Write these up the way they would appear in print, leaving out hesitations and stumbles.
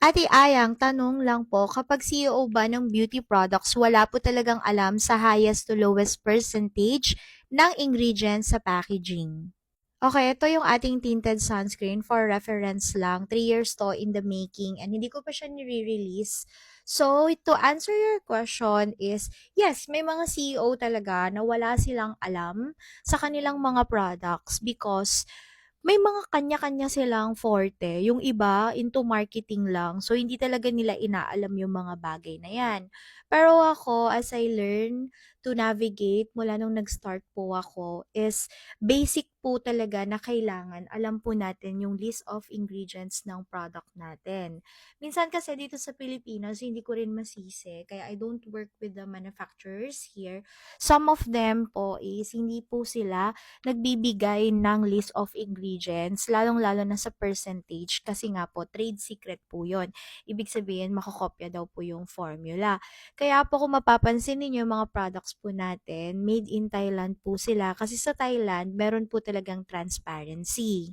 Ate Ayang, tanong lang po, kapag CEO ba ng beauty products, wala po talagang alam sa highest to lowest percentage ng ingredients sa packaging. Okay, ito yung ating tinted sunscreen for reference lang. 3 years to in the making and hindi ko pa siya nire-release. So, to answer your question is, yes, may mga CEO talaga na wala silang alam sa kanilang mga products because may mga kanya-kanya silang forte. Yung iba, into marketing lang. So, hindi talaga nila inaalam yung mga bagay na yan. Pero ako, as I learn to navigate mula nung nag-start po ako, is basic po talaga na kailangan alam po natin yung list of ingredients ng product natin. Minsan kasi dito sa Pilipinas, hindi ko rin masisi. Kaya I don't work with the manufacturers here. Some of them po is hindi po sila nagbibigay ng list of ingredients, lalong-lalo na sa percentage kasi nga po, trade secret po yun. Ibig sabihin, makakopya daw po yung formula. Kaya po kung mapapansin ninyo yung mga products po natin, made in Thailand po sila kasi sa Thailand, meron po talagang transparency.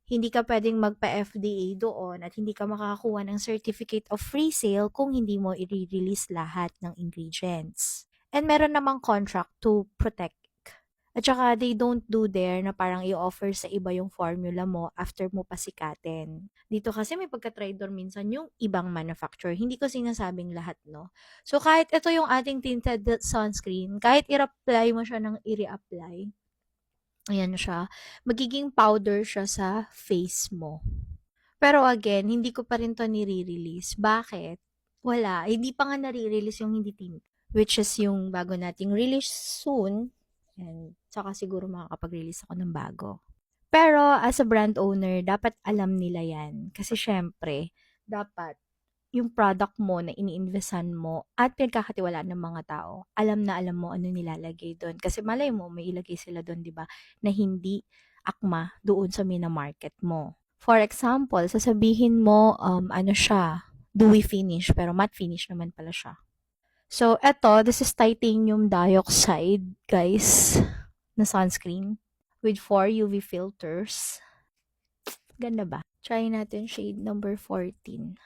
Hindi ka pwedeng magpa-FDA doon at hindi ka makakakuha ng certificate of free sale kung hindi mo i-release lahat ng ingredients. And meron namang contract to protect. At saka they don't do there na parang i-offer sa iba yung formula mo after mo pasikatin. Dito kasi may pagka-traitor minsan yung ibang manufacturer. Hindi ko sinasabing lahat, no? So, kahit ito yung ating tinted sunscreen, kahit i-apply mo siya ng i-reapply, ayan siya, magiging powder siya sa face mo. Pero again, hindi ko pa rin to nire-release. Bakit? Wala. Hindi pa nga nare-release yung hindi tint. Which is yung bago nating release soon. And saka siguro makakapag-release ako ng bago. Pero as a brand owner, dapat alam nila yan. Kasi syempre, dapat yung product mo na iniinvestan mo at pinagkakatiwalaan ng mga tao, alam na alam mo ano nilalagay doon. Kasi malay mo, may ilagay sila doon, di ba, na hindi akma doon sa mina-market mo. For example, sasabihin mo, ano siya, dewy finish, pero matte finish naman pala siya. So, eto, this is titanium dioxide, guys, na sunscreen with 4 UV filters. Ganda ba? Try natin shade number 14.